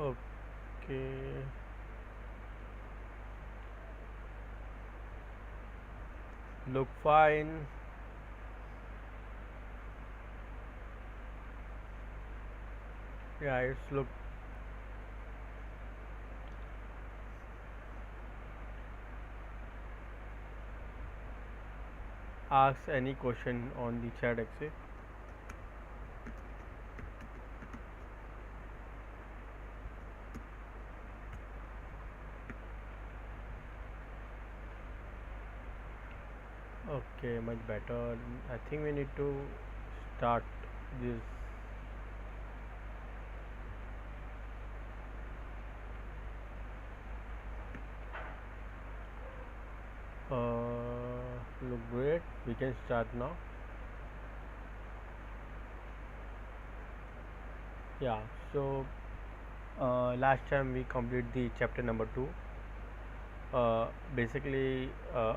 Okay, look fine. Yeah, it's look. Ask any question on the chat exit. Okay, much better. I think we need to start this. Look great. We can start now. Yeah. So last time we complete the chapter number two. Basically, uh,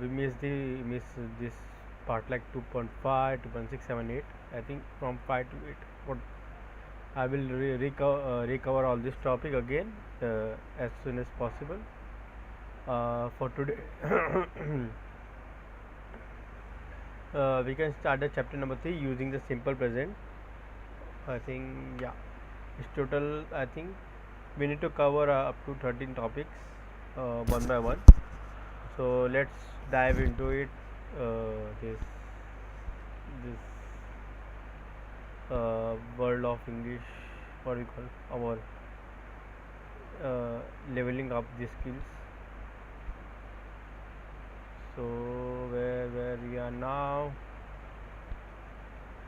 we miss this part like 2.5, 2.678. I think from 5 to 8. What I will recover all this topic again as soon as possible. For today, we can start the chapter number 3 using the simple present. I think, yeah, it's total. I think we need to cover up to 13 topics one by one. So let's dive into it. This world of English, what we call our leveling up the skills. So where we are now,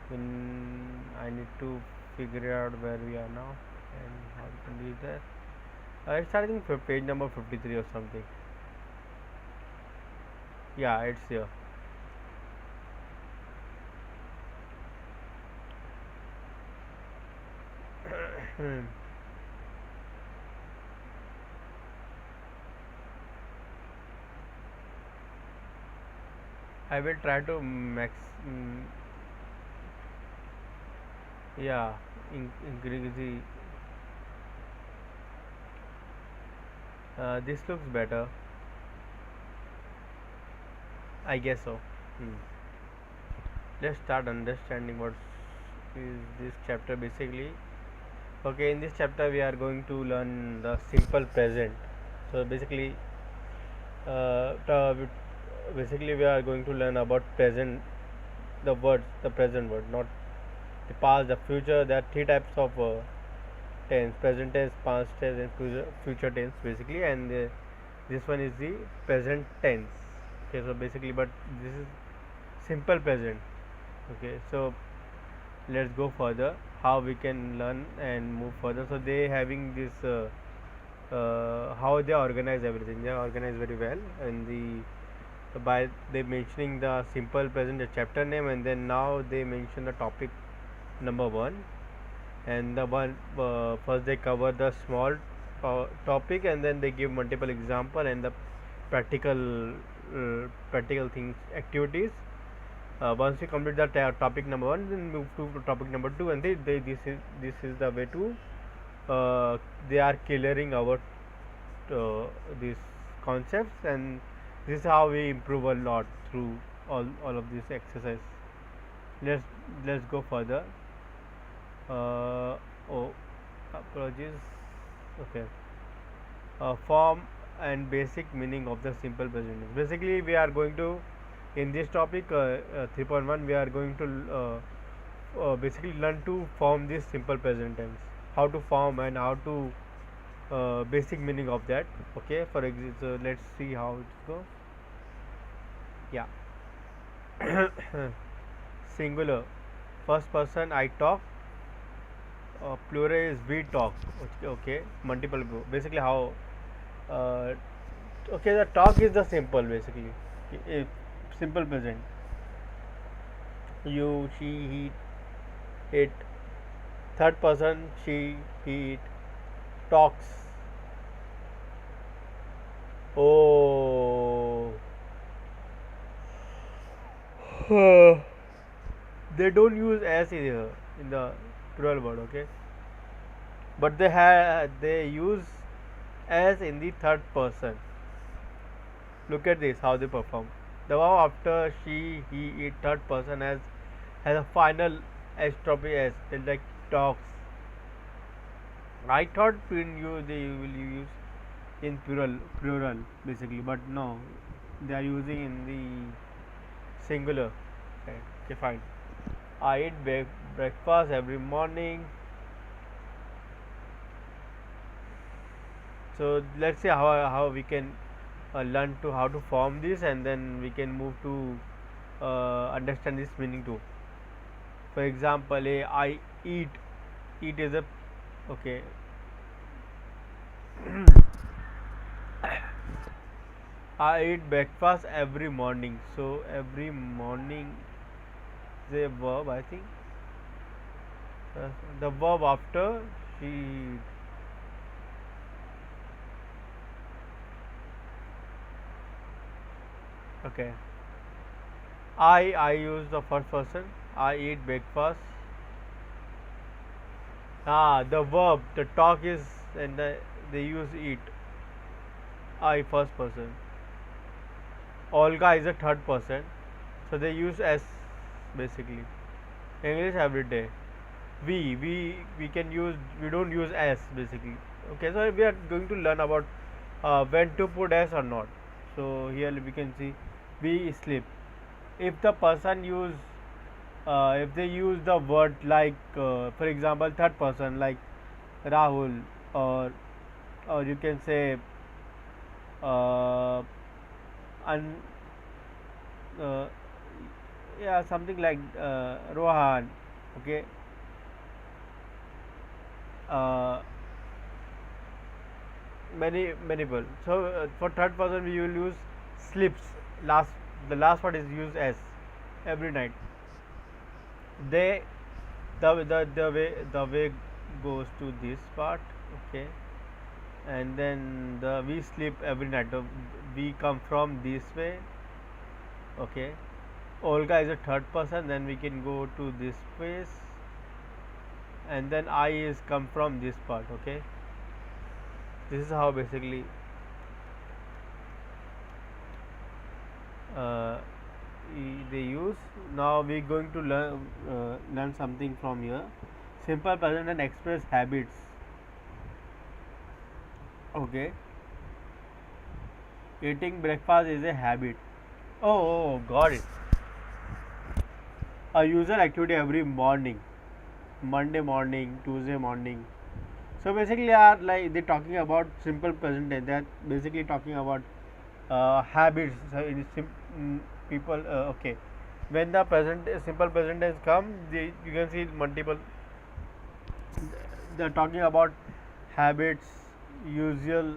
when I need to figure out where we are now and how we can reach there. It's starting for page number 53 or something. Yeah, it's here. I will try to mm, yeah, increase the. This looks better. I guess so. Hmm. Let's start understanding what is this chapter basically. Okay, in this chapter we are going to learn the simple present. So uh, basically we are going to learn about present, the words, the present word, not the past, the future. There are three types of tense: present tense, past tense, and future tense basically. And this one is the present tense. Okay, so basically, but this is simple present. Okay, so let's go further. How we can learn and move further. So they having this. How they organize everything. They organize very well, and by they mentioning the simple present, the chapter name, and then now they mention the topic number one, and the one first they cover the small topic, and then they give multiple example and the practical things, activities. Once you complete the topic number one, then move to topic number two, and this is the way to they are clearing our these concepts, and this is how we improve a lot through all of this exercise. Let's go further. Oh, apologies. Okay. Form and basic meaning of the simple present tense. Basically, we are going to in this topic 3.1 we are going to basically learn to form this simple present tense, how to form and how to basic meaning of that. Okay, for example, so let's see how it goes. Yeah. Singular, first person I talk, plural is we talk. Okay, okay. Multiple go basically how uh, okay, the talk is the simple basically. If simple present, you, she, he, it. Third person, she, he, it talks. Oh, they don't use as here in the. plural word. Okay, but they use as in the third person. Look at this how they perform. The verb after she, he, it, third person has a final apostrophe s. It like talks. I thought when they will use in plural basically, but no, they are using in the singular. Okay, fine. I eat breakfast every morning. So let's see how we can learn to how to form this, and then we can move to understand this meaning too. For example, I eat. Eat is a okay. I eat breakfast every morning. So every morning is a verb. I think uh, the verb after she. Okay. I use the first person. I eat breakfast. The verb, the talk is, and they use eat. I first person. Olga is a third person, so they use s basically. English every day. We can use, we don't use s basically. Okay, so we are going to learn about when to put s or not. So here we can see we sleep. If the person use if they use the word like for example third person like Rahul, or you can say uh, un, uh, yeah, something like Rohan. Okay, uh, many people. So for third person we will use sleeps. Last the last word is used as every night. They the way goes to this part. Okay, and then we sleep every night. We come from this way. Okay, Olga is a third person. Then we can go to this place, and then I is come from this part. Okay, this is how basically uh, they use. Now we are going to learn something from here. Simple present and express habits. Okay, eating breakfast is a habit. Got it. A user activity every morning. Monday morning, Tuesday morning. So basically, are like they're talking about simple present tense. They're basically talking about habits. So people, okay. When the present simple present tense come, you can see multiple. They're talking about habits, usual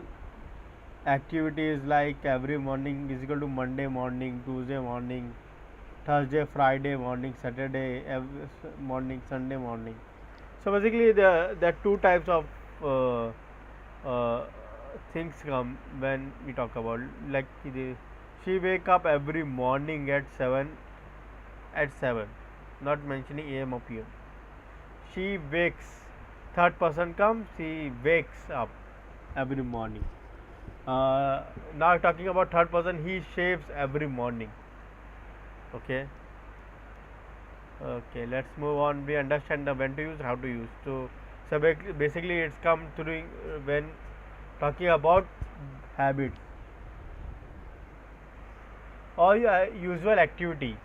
activities like every morning is equal to Monday morning, Tuesday morning, Thursday, Friday morning, Saturday morning, Sunday morning. So basically, there are two types of uh, uh, things come when we talk about like she wake up every morning at 7, not mentioning AM or PM. She wakes. Third person comes. She wakes up every morning. Now talking about third person, he shaves every morning. Okay. Okay, let's move on. We understand the when to use, how to use. So basically, it's come to doing when talking about habits or usual activity.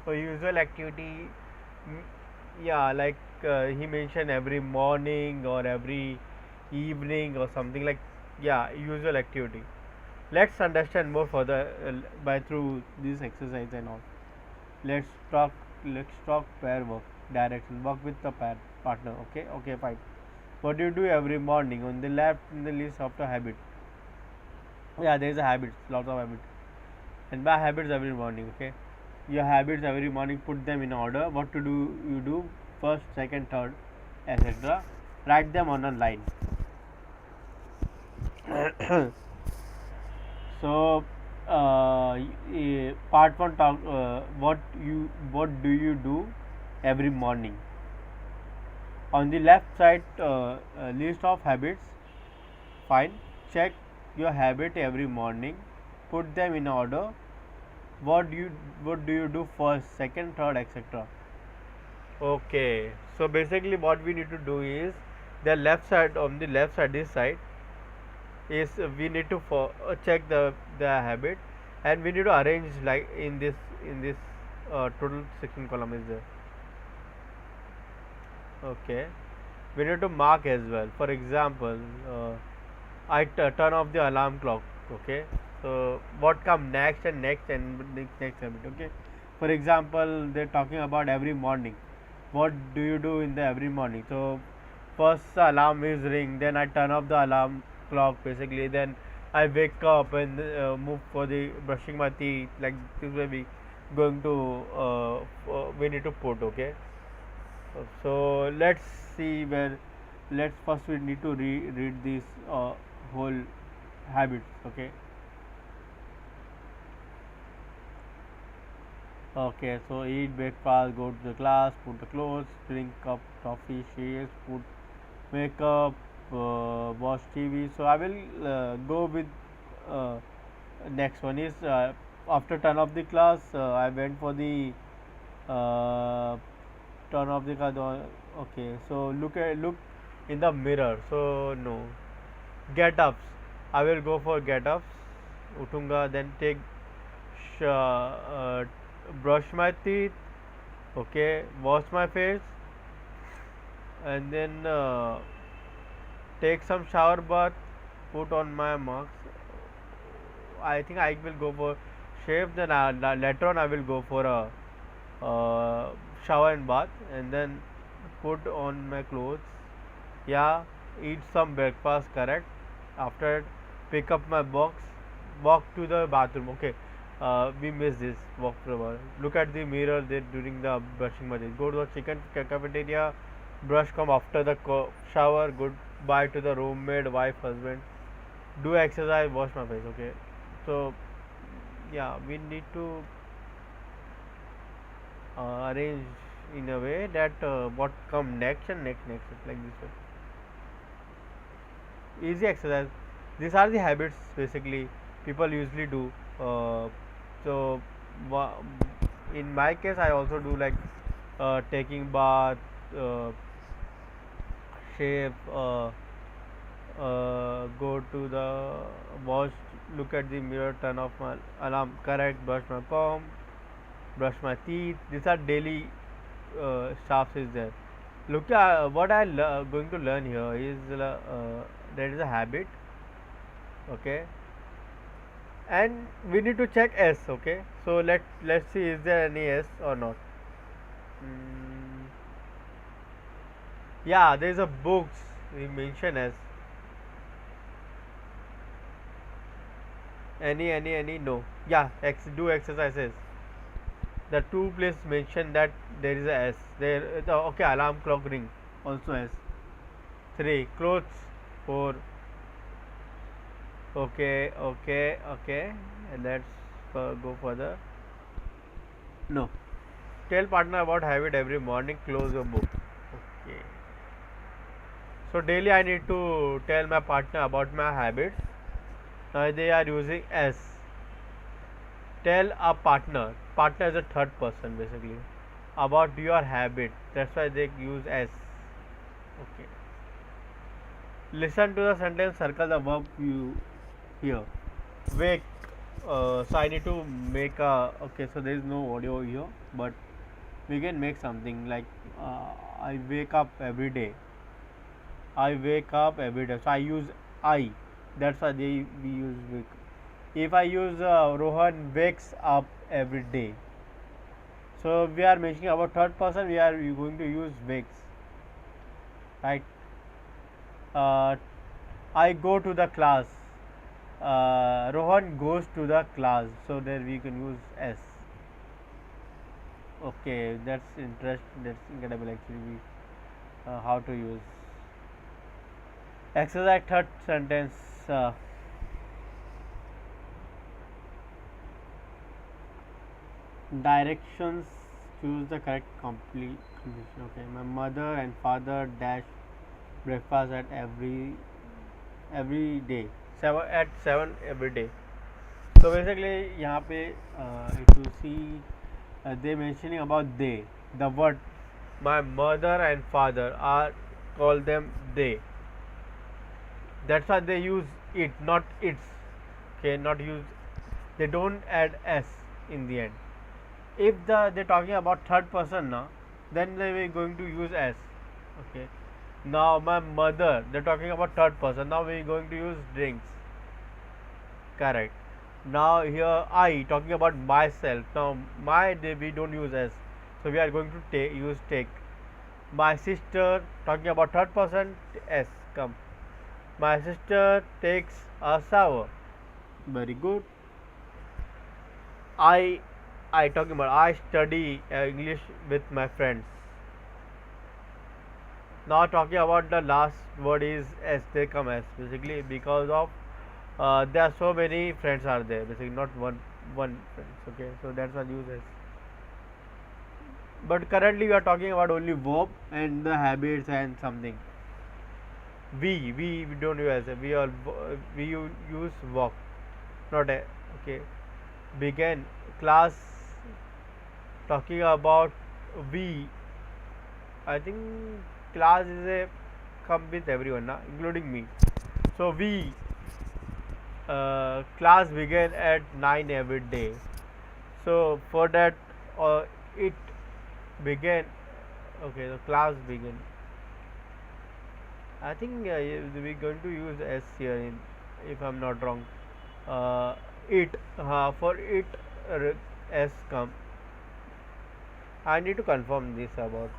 For usual activity, mm, yeah, like he mentioned every morning or every evening or something like, yeah, usual activity. Let's understand more further by through this exercise and all. Let's talk. Let's talk pair work direction. Work with the partner. Okay, fine. What do you do every morning? On the left in the list of the habit. Yeah, there is a habit. Lots of habits. And by habits every morning. Okay. Your habits every morning. Put them in order. What to do? You do first, second, third, etc. Write them on a line. So part one talk what do you do every morning. On the left side, list of habits. Fine. Check your habit every morning. Put them in order. What do you what do you do first, second, third, etc. Okay. So basically, what we need to do is the left side, on the left side, this side is we need to check the habit, and we need to arrange like in this total 16 column is there. Okay. We need to mark as well. For example, turn off the alarm clock. Okay. So what come next and next and next habit. Okay. For example, they're talking about every morning. What do you do in the every morning? So first the alarm is ring, then I turn off the alarm clock basically, then I wake up and move for the brushing my teeth. Like this way we going to we need to put. Okay. So let's see where. Let's first we need to read these whole habits. Okay. Okay, so eat breakfast, go to the class, put the clothes, drink cup coffee, shakes, put makeup, watch TV. So I will go with uh, next one is after turn off the class. I went for the uh, turn off the class. Okay, so look in the mirror. So no get ups. I will go for get ups. Utunga, then take brush my teeth. Okay, wash my face, and then take some shower bath, put on my marks. I think I will go for shave, then later on I will go for a shower and bath, and then put on my clothes. Yeah, eat some breakfast, correct. After it, pick up my box, walk to the bathroom. Okay, we miss this walk to the bathroom. Look at the mirror there during the brushing my teeth. Go to the chicken cafeteria, brush, come after the shower. Goodbye to the roommate, wife, husband. Do exercise, wash my face. Okay, so yeah, we need to arrange in a way that what come next and next like this way. Easy exercise. These are the habits basically people usually do. So wa- in my case, I also do like taking bath, uh, shave, go to the wash, look at the mirror, turn off my alarm, correct, brush my comb, brush my teeth. These are daily stuff is there. Look, what I going to learn here is there is a habit. Okay, and we need to check S. Okay, so let's see is there any S or not. mm, yeah, there is a books we mention S. Any no. Yeah, do exercises. The two place mention that there is a S there. Okay, alarm clock ring also S. 3 clothes. 4. Okay, and let's go further. No, tell partner about habit every morning, close your book. Okay, so daily I need to tell my partner about my habits. They are using S. Tell a partner is a third person basically, about your habit, that's why they use S. Okay, listen to the sentence, circle the verb you hear. Wake, so I need to make a. Okay, so there is no audio here, but we can make something like I wake up every day. I wake up every day, so I use I. That's why we use wake. If I use Rohan wakes up every day, so we are mentioning about third person. We are going to use wakes, right? uh, I go to the class. Rohan goes to the class, so there we can use S. Okay, that's interesting. That's incredible. Actually, how to use exercise third sentence. Directions choose the correct complete condition. Okay, my mother and father dash breakfast at every day, 7 every day. So basically यहाँ पे if you see they mentioning about they, the word my mother and father are call them they. That's why they use it, not its. Okay, not use. They don't add s in the end. If they're talking about third person now, then they were going to use s. Okay. Now my mother, they're talking about third person. Now we're going to use drinks. Correct. Now here I talking about myself. Now my we don't use s, so we are going to use take. My sister talking about third person s come. My sister takes a shower. Very good. I I talking about I study English with my friends. Now talking about the last word is s. They come s basically because of there are so many friends are there. Basically not one friends. Okay, so that's why use s. But currently we are talking about only verb and the habits and something. We don't use as we all we use walk, not a. Okay, began class talking about we. I think class is a come with everyone now, including me. So we class began at 9 every day. So for that it began. Okay, the class began. I think we're going to use s here in, if I'm not wrong. It for it s come. I need to confirm this about.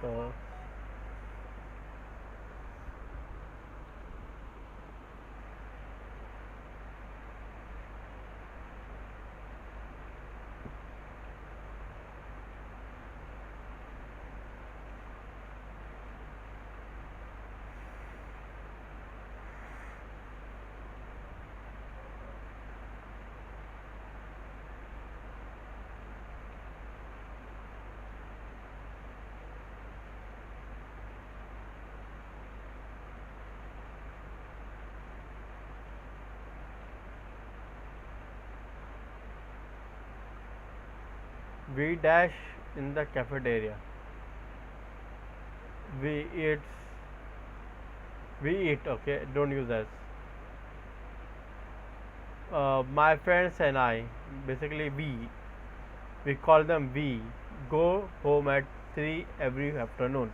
We dash in the cafeteria. We eat. We eat. Okay, don't use as. My friends and I, basically we call them we go home at 3 every afternoon.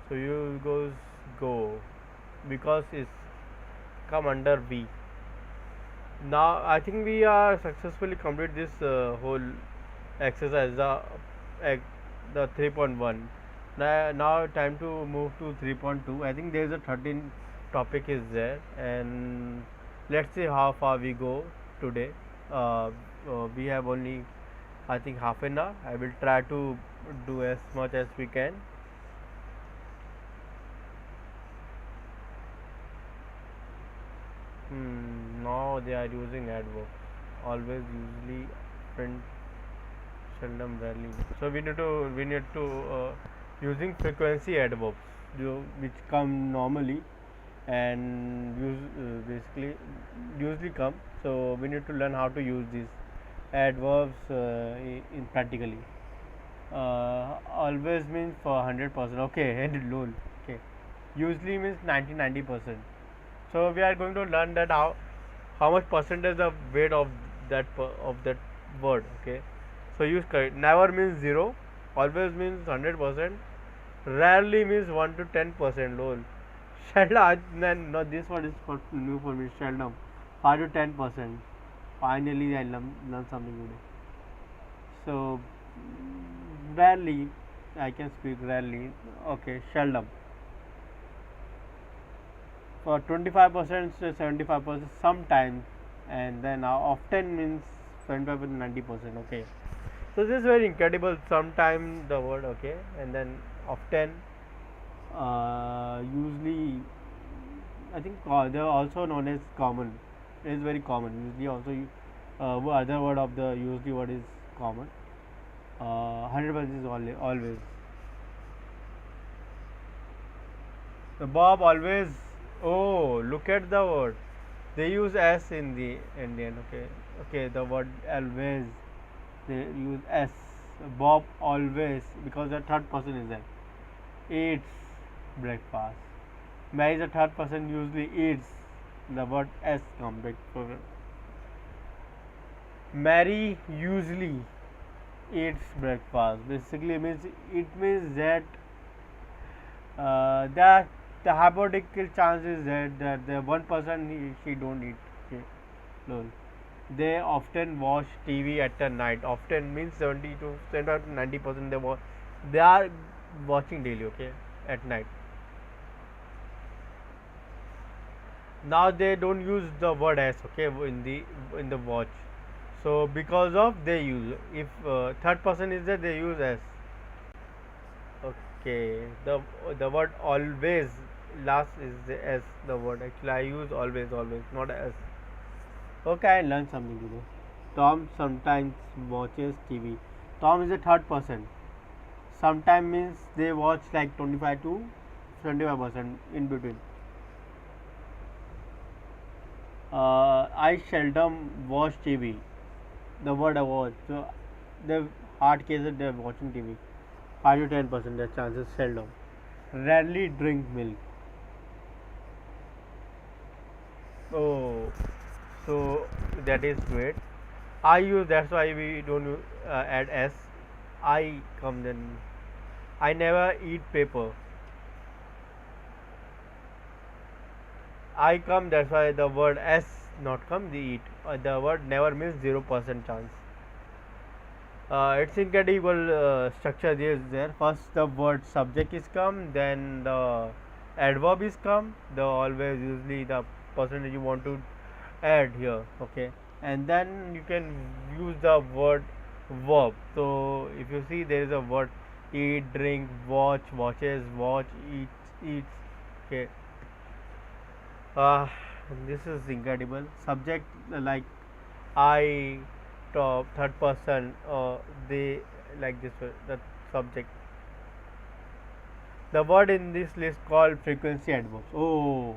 So you goes go because it's come under we. Now I think we are successfully complete this whole exercise the 3.1. Now time to move to 3.2. I think there is a 13 topic is there, and let's see how far we go today. We have only I think half an hour. I will try to do as much as we can. Now they are using adverbs. Always, usually, friend, seldom, rarely. So we need to using frequency adverbs, which come normally and basically usually come. So we need to learn how to use these adverbs in practically. Always means for 100%. Okay, and lol. Okay, usually means 90%. So we are going to learn that how much percentage of weight of that word. Okay, so use correct. Never means 0, always means 100%, rarely means 1 to 10%. Lol. Seldom, no, this word is for new for me. Seldom, 5 to 10%. Finally, I learn something today. So rarely, I can speak rarely. Okay, seldom. For 25% to 75%, sometimes, and then often means 75 to 90%. Okay, so this is very incredible. Sometimes the word, okay, and then often, usually, I think they are also known as common. It is very common. Usually also other word of the usually word is common. 100% is always. The Bob always. Oh, look at the word. They use s in the Indian. Okay, okay. The word always. They use s. Bob always, because the third person is there. Eats breakfast. Mary is the third person usually eats. The word s comes before. Mary usually eats breakfast. Basically means, it means that that the hypothetical chance is that the one person she don't eat. Okay. No. They often watch TV at the night. Often means 70 to 90% they are watching daily. Okay, at night. Now they don't use the word as, okay, in the watch. So because of they use, if third person is there, they use as. Okay, the word always last is the as the word. Actually, I use always, not as. Okay, I learned something today. Tom sometimes watches TV. Tom is a third person. Sometimes means they watch like 25 to 25% in between. I seldom watch TV. The word I watch. So the hard cases they're watching TV. 5 to 10% the chances seldom. Rarely drink milk. Oh, so that is great. I use, that's why we don't add s. I come then. I never eat paper. I come, that's why the word s not come. The eat. The word never means 0% chance. It's incredible structure is there. First the word subject is come, then the adverb is come. The always usually the percentage you want to add here. Okay, and then you can use the word verb. So if you see, there is a word eat, drink, watch, watches, watch, eats. Okay, uh, this is incredible. Subject like I, top third person, they, like this the subject. The word in this list called frequency adverbs. Oh,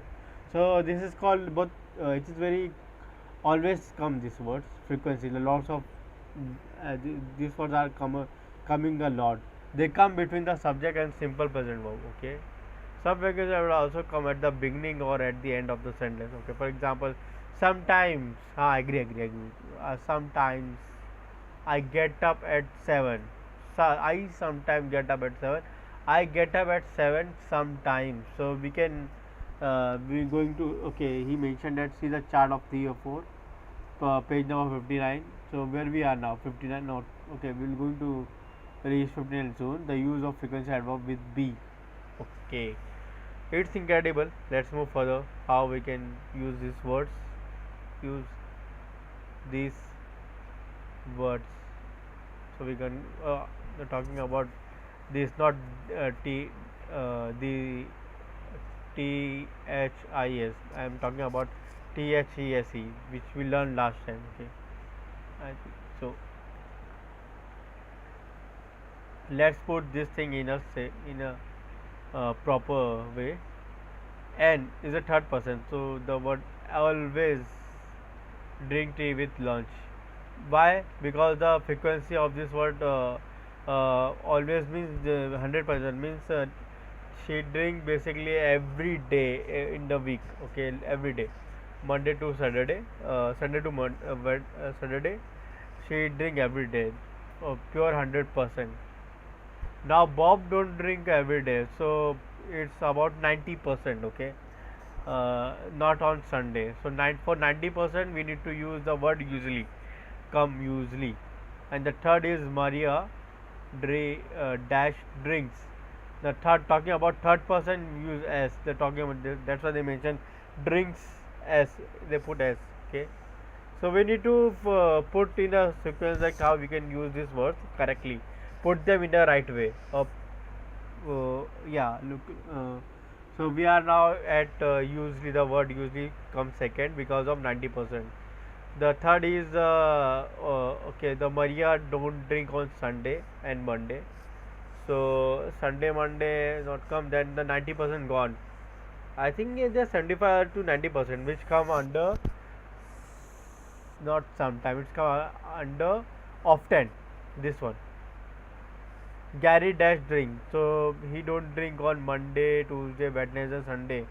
so this is called both. It is very always come these words frequency. The lots of these words are coming a lot. They come between the subject and simple present verb. Okay, some frequency will also come at the beginning or at the end of the sentence. Okay, for example, sometimes. Agree. Sometimes I get up at 7. So I sometimes get up at 7. I get up at 7 sometimes. So we can we going to, okay, he mentioned that, see the chart of 3 or 4, page number 59. So where we are now, 59. Not okay. We will going to reach 59 soon. The use of frequency adverb with be. Okay, it's incredible. Let's move further. How we can use these words? Use these words. So we can talking about this, not t the this. I am talking about these, which we learned last time. Okay, I think so. Let's put this thing in a proper way. N is a third person, so the word always drink tea with lunch. Why? Because the frequency of this word always means 100%, means she drink basically every day in the week. Okay, every day, Monday to Saturday, Sunday to Saturday, she drink every day, pure 100%. Now Bob don't drink every day, so it's about 90%. Okay, not on Sunday. So for 90% we need to use the word usually, come usually. And the third is Maria dash drinks. The third, talking about third person, use s. They're talking about this, that's why they mention drinks s. They put s. Okay, so we need to put in a sequence like how we can use these words correctly. Put them in the right way. Yeah, look. So we are now at usually, the word usually comes second because of 90%. The third is okay. The Maria don't drink on Sunday and Monday. So Sunday, Monday not come. Then the 90% gone. I think it's just 75 to 90%, which come under not sometime. It's come under often. This one. Gary dash drink. So he don't drink on Monday, Tuesday, Wednesday, Sunday.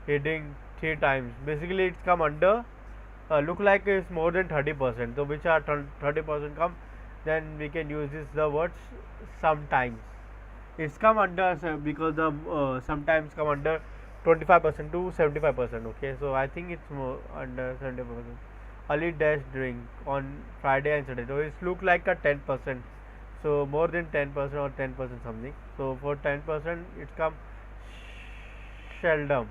He drink 3 times. Basically, it's come under. Look like it's more than 30%. So which are 30% come, then we can use this the words sometimes. It's come under because the sometimes come under 25% to 75%. Okay, so I think it's more under 75%. Ali dash drink on Friday and Saturday. So it's look like a 10%. So more than 10% or 10% something. So for 10% it's come seldom,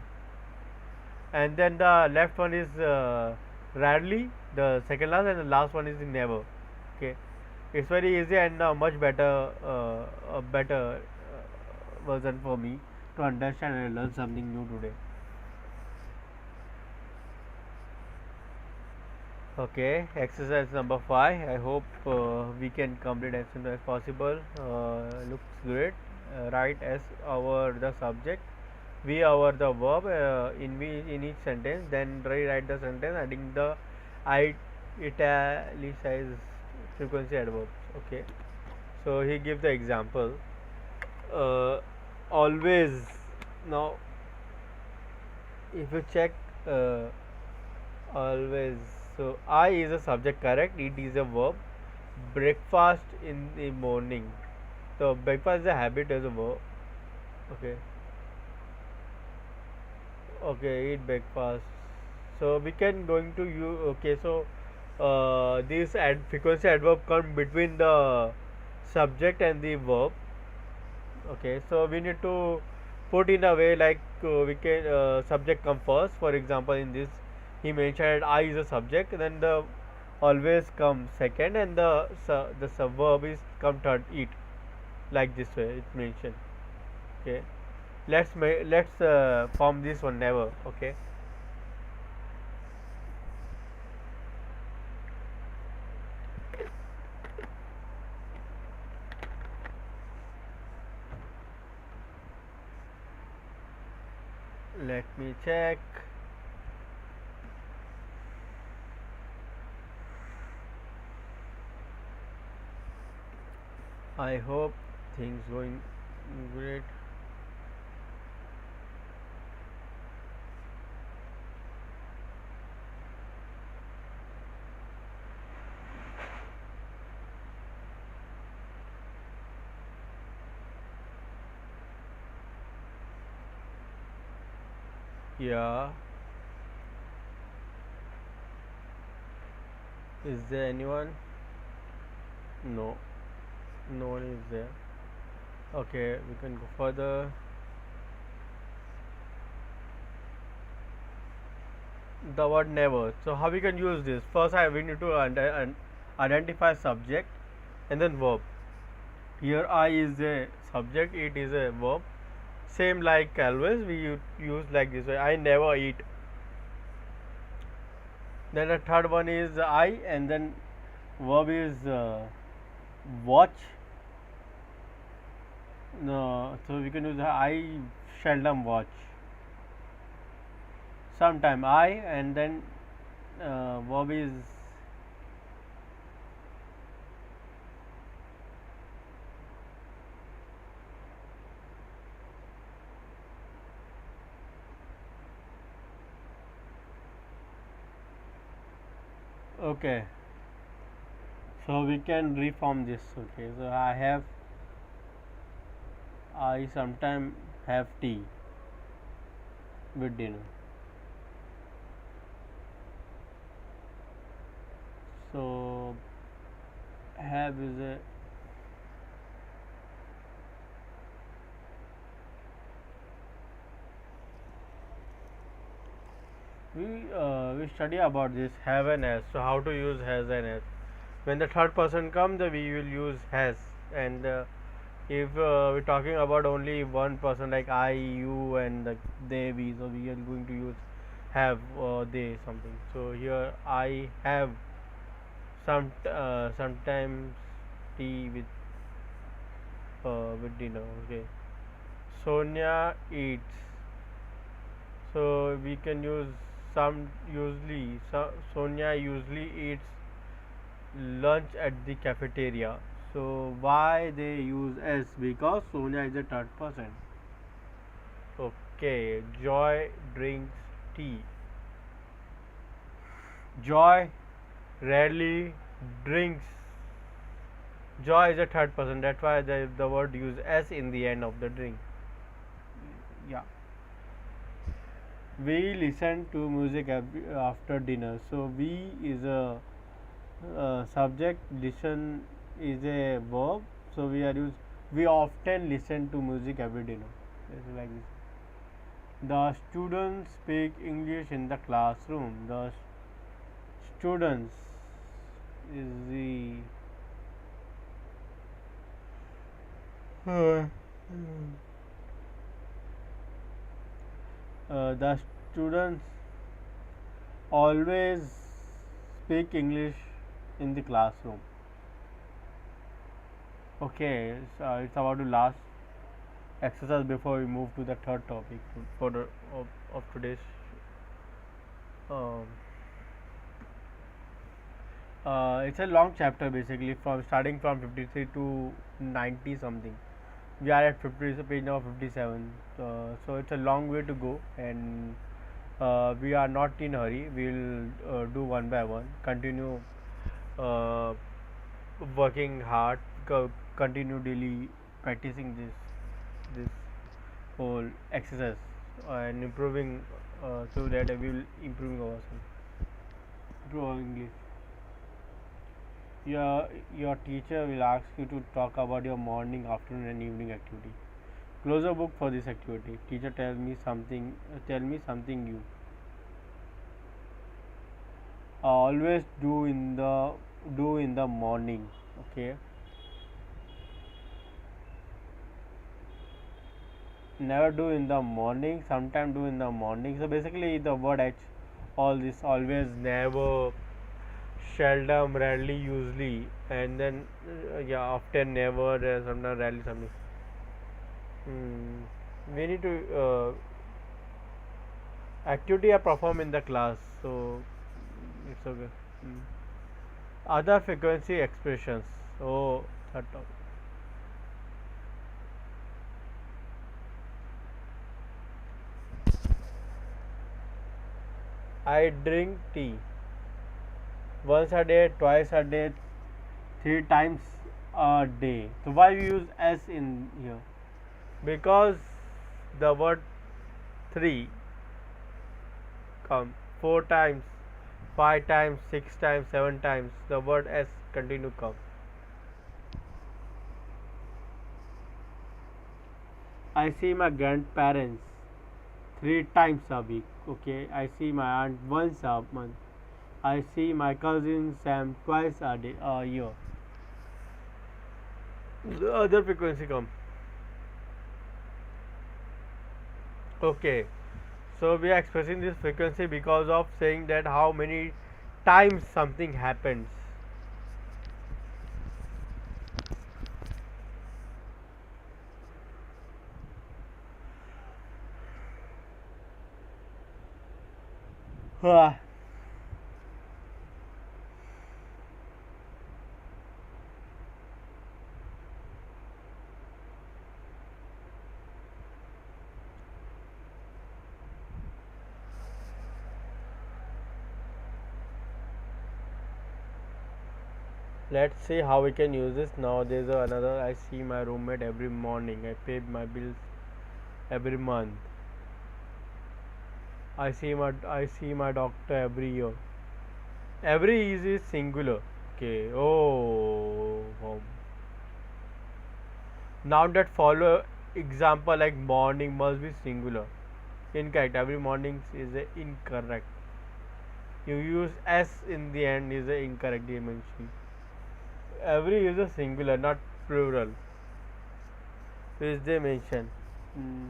and then the left one is rarely, the second last, and the last one is never. Okay, it's very easy and much better, a better version for me to understand and learn something new today. Okay, exercise number 5. I hope we can complete as soon as possible. Looks great. Write as our the subject, we our the verb in each sentence. Then rewrite the sentence adding the I italicized frequency adverbs. Okay. So he gives the example. Uh, Always. Now, if you check, uh, always. So I is a subject, correct? It is a verb. Breakfast in the morning. So breakfast is a habit as a verb. Okay. Okay, eat breakfast. So we can going to use. Okay, so this frequency adverb come between the subject and the verb. Okay, so we need to put in a way like we can subject come first. For example, in this he mentioned I is a subject, then the always come second, and the verb is come third. Eat, like this way it mentioned. Okay, let's form this one never. Okay, let me check. I hope things going great. Yeah, is there anyone? No, no one is there. Okay, we can go further. The word never. So how we can use this? First, we need to identify subject and then verb. Here, I is a subject, it is a verb. Same like always, we use like this way. I never eat. Then the third one is I, and then verb is watch. No, so we can use I seldom watch. Sometime I, and then verb is okay. So we can reform this. Okay, so I sometimes have tea with dinner. So have is a we study about this have and has. So how to use has and has. When the third person comes, we will use has, and if we're talking about only one person like I, you, and they, we, so we are going to use have they something. So here I have sometimes tea with dinner. Okay. Sonia eats. So we can use Sonia usually eats lunch at the cafeteria. So why they use S? Because Sonia is a third person. Okay. Joy drinks tea. Joy rarely drinks. Joy is a third person. That's why the word use S in the end of the drink. Yeah. We listen to music after dinner. So we is a subject. Listen is a verb. So we often listen to music every dinner. It's like this. The students speak English in the classroom. The students is the students always speak English in the classroom. Okay, so it's about the last exercise before we move to the third topic of today's. Um, it's a long chapter basically from starting from 53 to 90 something. We are at 50 page now 57. So it's a long way to go, and we are not in hurry. We'll do one by one. Continue uh, working hard. Continue daily practicing this whole exercise and improving so that we will improve ourselves. Improve our English. Your teacher will ask you to talk about your morning, afternoon, and evening activity. Close a book for this activity. Teacher, tell me something. Tell me something you always do in the morning. Okay. Never do in the morning. Sometime do in the morning. So basically, the word H, all this always, never, seldom, rarely, usually, and then yeah, often, never, sometimes, rarely, something. We need to activity are performed in the class, so it's okay. Hmm. Other frequency expressions. Oh, that topic. I drink tea once a day, twice a day, three times a day. So why we use S in here? Because the word three come four times, five times, six times, seven times. The word S continue come. I see my grandparents three times a week. Okay, I see my aunt once a month. I see my cousin Sam twice a year. The other frequency come. Okay, so we are expressing this frequency because of saying that how many times something happens. Ah, let's see how we can use this now. There's another. I see my roommate every morning. I pay my bills every month. I see my doctor every year. Every is singular. Okay. Oh. Now that follow example like morning must be singular. Incorrect. Every morning is incorrect. You use S in the end is a incorrect dimension. Every is a singular, not plural. Which they mention. Mm.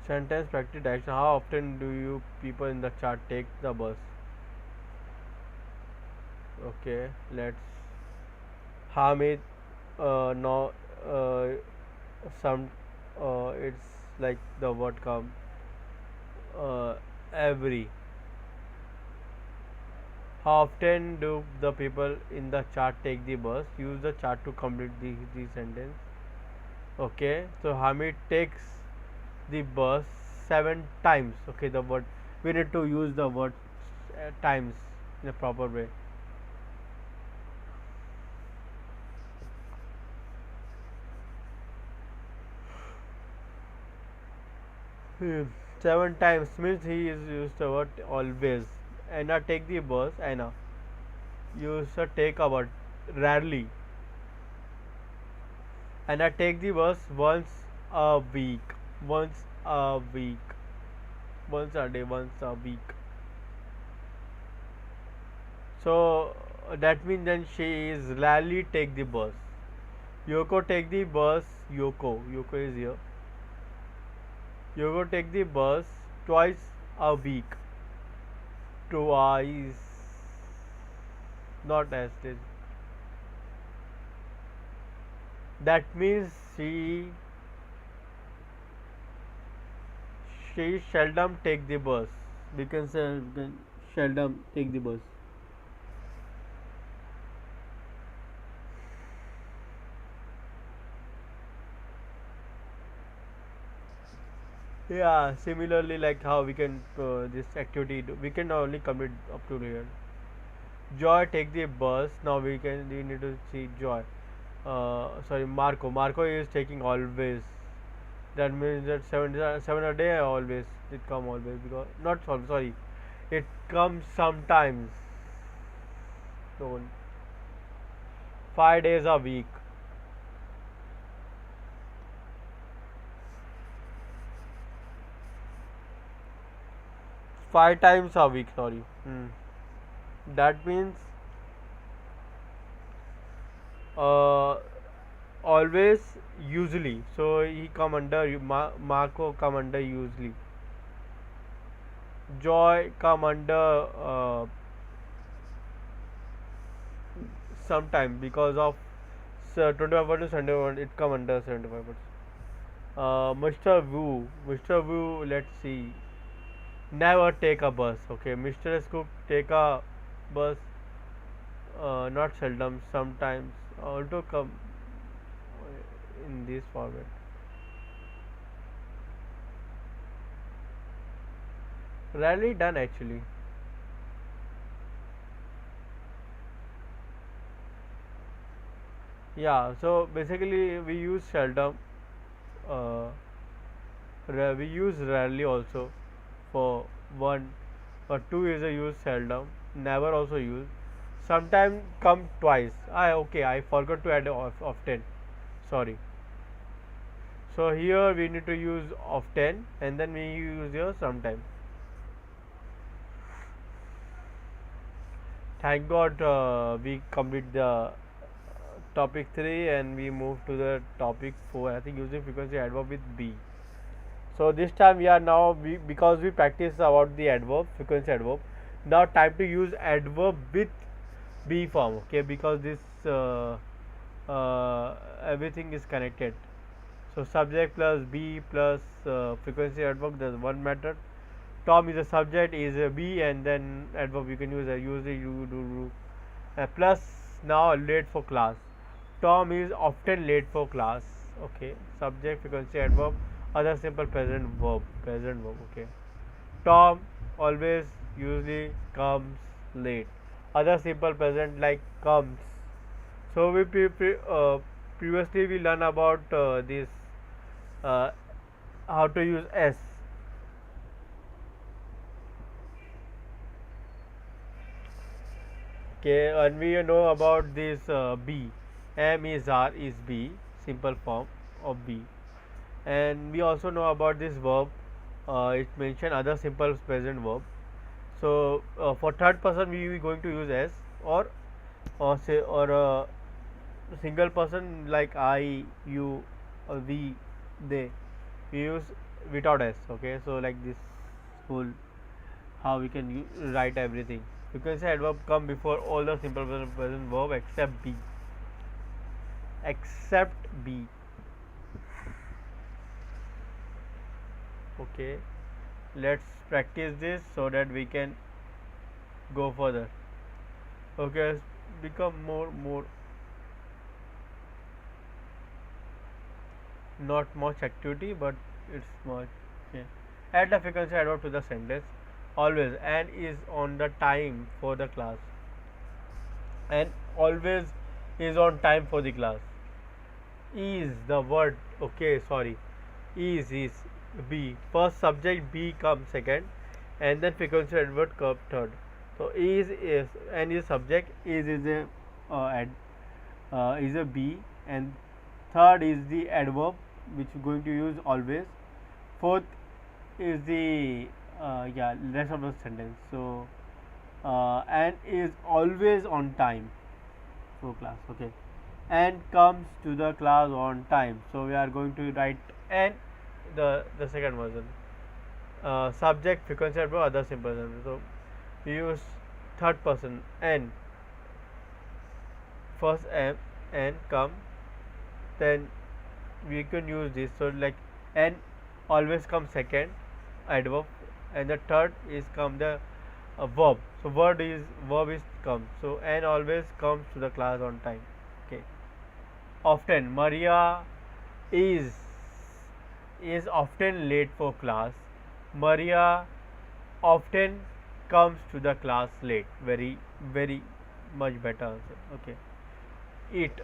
Sentence practice action. How often do you people in the chat take the bus? Okay, let's. Hamid, no, uh, some, it's like the word come. Every. How often do the people in the chat take the bus? Use the chat to complete the sentence. Okay, so Hamid takes the bus 7 times. Okay, the word we need to use the word times in a proper way. Hmm. 7 times means he is used the word always. Anna take the bus. Anna use the take a word rarely. Anna take the bus once a week. Once a week. Once a day. Once a week. So that means then she is rarely take the bus. Yoko take the bus. Yoko is here. Yoko take the bus twice a week. Twice. Not as this. That means she seldom take the bus. We can say seldom take the bus. Yeah, similarly like how we can this activity we can only complete up to here. Joy take the bus. Now we need to see Joy. Sorry, Marco is taking always. That means that seven a day always. It come always because not sorry. It comes sometimes. Don't 5 days a week. 5 times a week. Sorry. That means uh, always usually. So he come under Marco come under usually. Joy come under sometime because of 25% Sunday it come under 75%. Mr. Wu, let's see. Never take a bus. Okay, Mr. S Cook take a bus. Not seldom, sometimes. Also come in this format. Rarely done actually. Yeah. So basically, we use seldom. Uh, we use rarely also for one or two is a use seldom. Never also use. Sometimes come twice. Okay. I forgot to add often. Sorry. So here we need to use often and then we use here sometime. Thank God we complete the topic 3 and we move to the topic 4. I think using frequency adverb with be. So this time we are now because we practice about the adverb frequency adverb. Now time to use adverb with be form. Okay, because this everything is connected. So subject plus be plus frequency adverb. There's one method. Tom is a subject, is a be, and then adverb you can use a use you do. Plus now late for class. Tom is often late for class. Okay. Subject frequency adverb. Other simple present verb. Present verb. Okay. Tom always usually comes late. Other simple present like comes. So we previously we learned about this uh, how to use s. Okay, and we know about this B. M is R is B, simple form of B. And we also know about this verb. It mentioned other simple present verb. So for third person, we will going to use S or say or a single person like I, you, or we, they. We use without s. Okay, so like this whole how we can write everything. Frequency adverb come before all the simple present verb except be. Okay, let's practice this so that we can go further. Okay, become more not much activity, but it's much. Okay. Add the frequency adverb to the sentence. Always and is on the time for the class, and always is on time for the class. Is the word, okay, sorry, is be first, subject be comes second, and then frequency adverb comes third. So is and is subject, is a ad, is a be, and third is the adverb which is going to use always. Fourth is the yeah, rest of the sentence. So and is always on time for class. Okay, and comes to the class on time. So we are going to write and the second version. Subject, frequency adverb, other simple sentence. So we use third person and first am and come, then we can use this. So like and always comes second adverb, and the third is come the verb. So verb is come. So and always comes to the class on time. Okay. Often Maria is is often late for class. Maria often comes to the class late. Very much better answer. Okay. It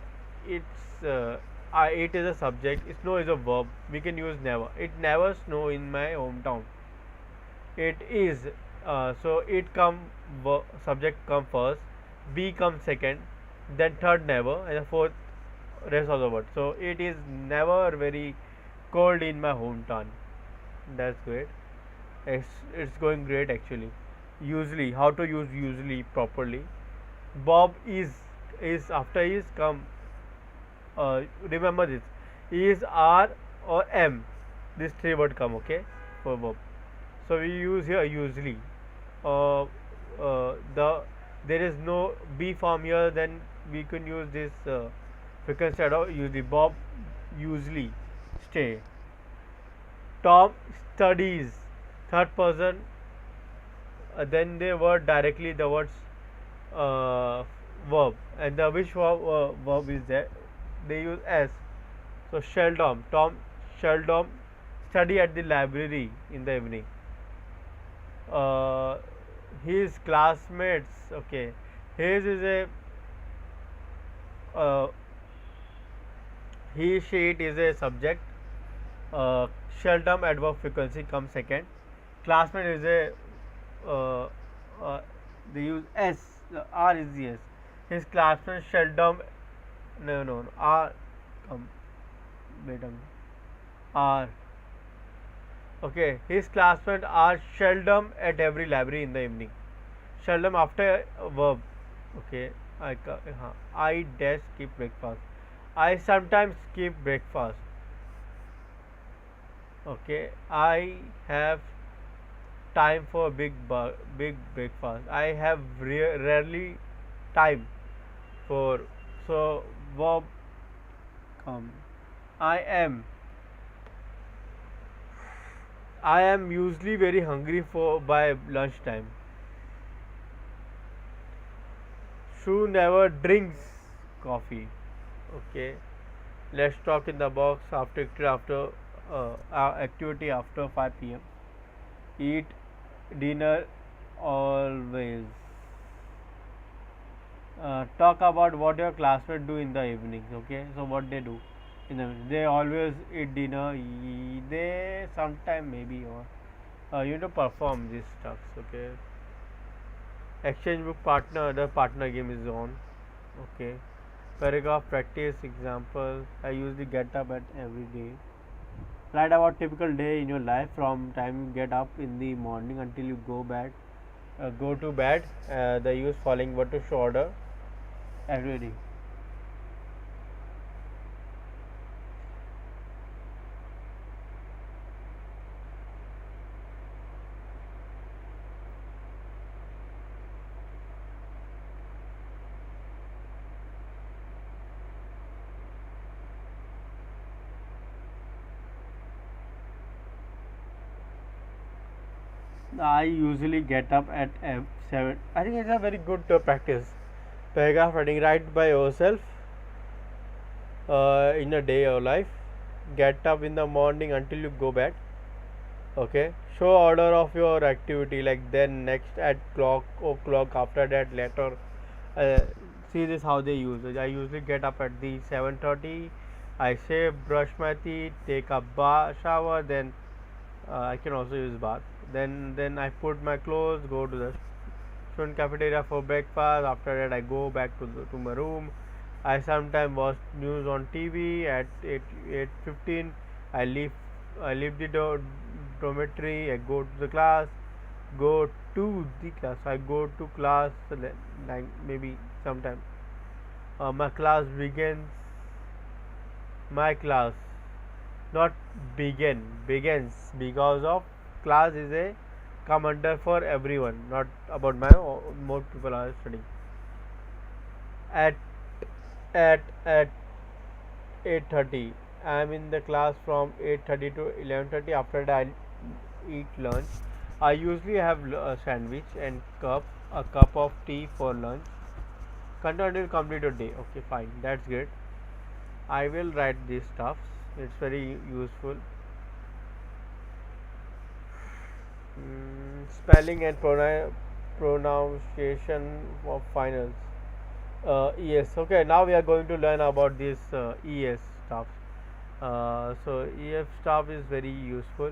it is a subject. Snow is a verb. We can use never. It never snow in my hometown. It is so it come subject come first, be come second, then third never, and the fourth rest of the word. So it is never very cold in my hometown. That's great. It's going great actually. Usually, how to use usually properly. Bob is after is come. Remember this. Is R or M. These three word come, okay, for verb. So we use here usually. There is no be form here. Then we can use this. We can instead of use the Bob usually stay. Tom studies. Third person. Then they word directly the words verb, and the which verb is there. They use s. So Sheldon, Tom Sheldon study at the library in the evening. Uh, his classmates, okay, his is a uh, he she it is a subject. Sheldon adverb frequency comes second. Classmate is a uh, they use s. R is the s. His classmate Sheldon, no, R come wait a minute, R. Okay, his classmates are seldom at every library in the evening. Seldom after a verb. Okay, I dash skip breakfast. I sometimes skip breakfast. Okay, I have time for big breakfast. I have rarely time for, so verb come. I am I am usually very hungry for by lunchtime. Sue never drinks coffee. Okay, let's talk in the box activity after 5 p.m. Eat dinner always. Talk about what your classmates do in the evenings. Okay, so what they do in the evenings. They always eat dinner. They sometime maybe or you need to perform these stuffs. Okay, exchange book partner, the partner game is on. Okay, paragraph practice example. I usually get up at every day. Write about typical day in your life from time you get up in the morning until you go to bed. The use following what to show order every day. I usually get up at 7. I think it's a very good practice. Paragraph writing, write by yourself in a day or life. Get up in the morning until you go bed. Okay. Show order of your activity, like then next at clock o'clock, after that later. uh, See this how they use it. I usually get up at the 7:30. I shave, brush my teeth, take a shower, then I can also use bath. Then I put my clothes, go to the student cafeteria for breakfast. After that I go back to my room. I sometimes watch news on TV at 8:15. I leave I leave the dormitory. I go to the class. Go to the class. I go to class like maybe sometime. My class begins. My class not begins because of class is a commander for everyone, not about my more people are studying at at 8:30. I am in the class from 8:30 to 11:30. After that I eat lunch. I usually have a sandwich and a cup of tea for lunch. Continue to complete your day. Okay, fine, that's great. I will write these stuffs. It's very useful. Spelling and pronunciation of finals. Yes. Okay. Now we are going to learn about this ES stuff. So EF stuff is very useful.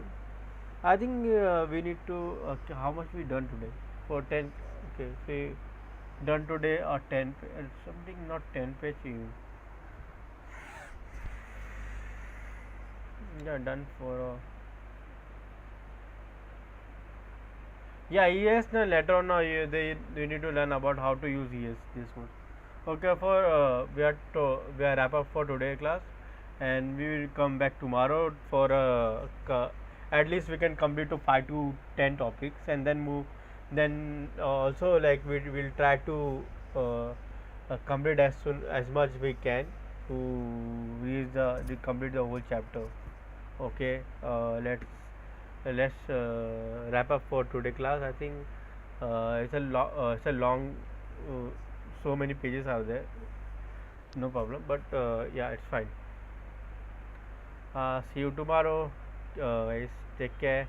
I think we need to. How much we done today? For 10. Okay. See, done today or 10. Something not 10 page. Yeah, done for. Yeah, ES. No, later on, they need to learn about how to use ES. This one. Okay, for we are wrap up for today class, and we will come back tomorrow for at least we can complete to 5 to 10 topics, and then move. Then also like we will try to uh, complete as soon as much we can to reach the complete the whole chapter. Okay, let's wrap up for today class. I think it's a long uh, so many pages are there, no problem, but yeah, it's fine. See you tomorrow, guys, take care.